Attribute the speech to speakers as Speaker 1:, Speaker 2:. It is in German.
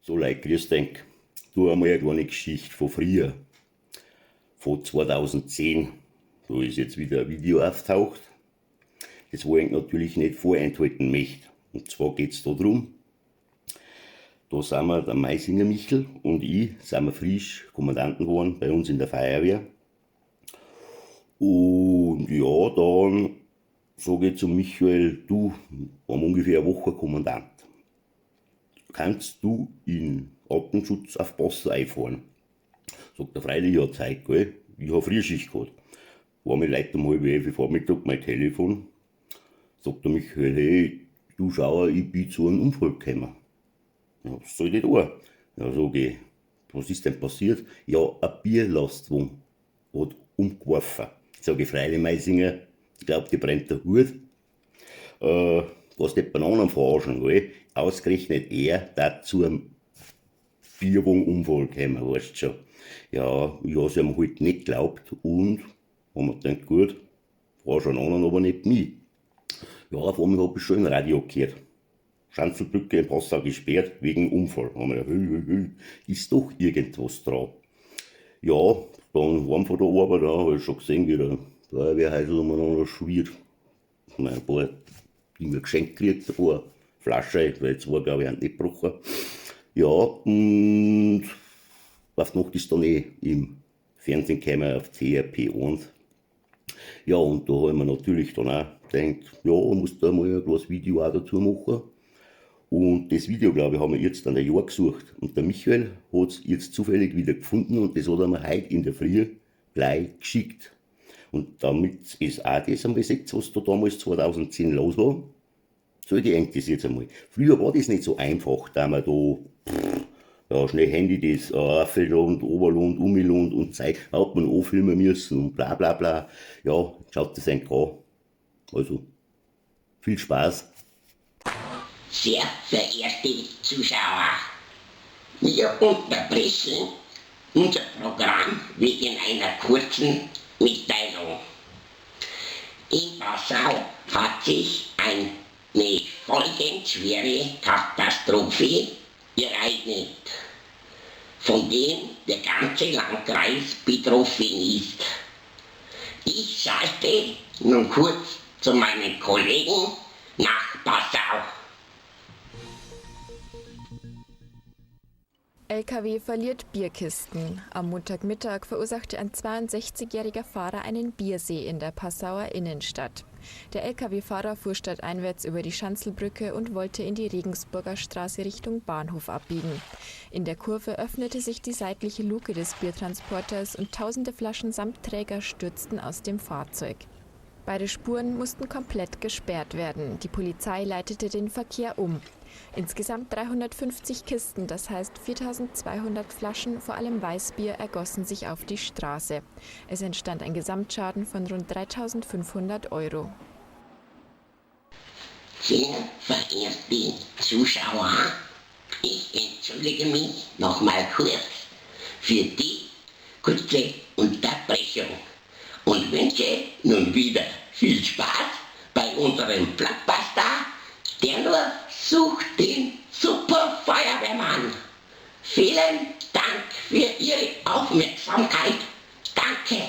Speaker 1: So Leute, grüß euch. Du einmal eine kleine Geschichte von früher, von 2010. Da ist jetzt wieder ein Video auftaucht, das wo ich natürlich nicht vorenthalten möchte. Und zwar geht es da drum, da sind wir, der Meisinger Michel und ich, sind wir frisch Kommandanten geworden bei uns in der Feuerwehr. Und ja, dann sage ich zu Michael, du, waren ungefähr eine Woche Kommandant. Kannst du in Atemschutzaufpasser einfahren? Sagt er, freilich, ja, Zeit, gell? Ich habe Frühschicht gehabt. War mir Leute um 10:30 Vormittag mein Telefon. Sagt der Michael, hey, du Schauer, ich bin zu einem Unfall gekommen. Ja, was soll ich da? Ja, sag ich, was ist denn passiert? Ja, ein Bierlastwagen hat umgeworfen. Sag ich, freilich, Meisinger, ich glaub, die brennt der Hut. Was die Bananen verarschen, gell? Ausgerechnet er, der zu einem Bierwagenunfall gekommen, weißt du schon. Ja, ich habe es ihm halt nicht geglaubt und haben wir gedacht, gut, war schon anderen, aber nicht mich. Ja, auf einmal habe ich schon im Radio gehört. Schanzelbrücke in Passau gesperrt wegen Unfall. Da haben wir gedacht, ist doch irgendwas dran. Ja, dann waren von der Arbeit an, habe ich schon gesehen, wie der Feuerwehrhäusl umeinander schwirrt. Ein paar Dinge geschenkt gekriegt, ein paar Flaschen, weil zwei, glaube ich, haben nicht gebrochen. Ja, und auf Nacht ist dann im Fernsehen gekommen auf CRP 1. Ja, und da habe ich mir natürlich dann auch gedacht, ja, musst du mal ein kleines Video auch dazu machen. Und das Video, glaube ich, haben wir jetzt an der Jahr gesucht. Und der Michael hat es jetzt zufällig wieder gefunden und das hat er mir heute in der Früh gleich geschickt. Und damit ist auch das einmal gesetzt, was da damals 2010 los war. So gedenkt das jetzt einmal. Früher war das nicht so einfach, da man da ja, schnell Handy das Affelland, Oberland, Umiland und Zeit hat man anfilmen müssen und bla bla bla. Ja, schaut das eigentlich an. Also, viel Spaß.
Speaker 2: Sehr verehrte Zuschauer, wir unterbrechen unser Programm wegen einer kurzen Mitteilung. In Passau hat sich eine folgenschwere Katastrophe ereignet, von dem der ganze Landkreis betroffen ist. Ich schalte nun kurz zu meinen Kollegen nach Passau.
Speaker 3: LKW verliert Bierkisten. Am Montagmittag verursachte ein 62-jähriger Fahrer einen Biersee in der Passauer Innenstadt. Der LKW-Fahrer fuhr stadteinwärts über die Schanzelbrücke und wollte in die Regensburger Straße Richtung Bahnhof abbiegen. In der Kurve öffnete sich die seitliche Luke des Biertransporters und tausende Flaschen samt Träger stürzten aus dem Fahrzeug. Beide Spuren mussten komplett gesperrt werden. Die Polizei leitete den Verkehr um. Insgesamt 350 Kisten, das heißt 4200 Flaschen, vor allem Weißbier, ergossen sich auf die Straße. Es entstand ein Gesamtschaden von rund 3.500 €.
Speaker 2: Sehr verehrte Zuschauer, ich entschuldige mich nochmal kurz für die kurze Unterbrechung und wünsche nun wieder viel Spaß bei unserem Blockbuster, der nur sucht den Super Feuerwehrmann. Vielen Dank für Ihre Aufmerksamkeit. Danke.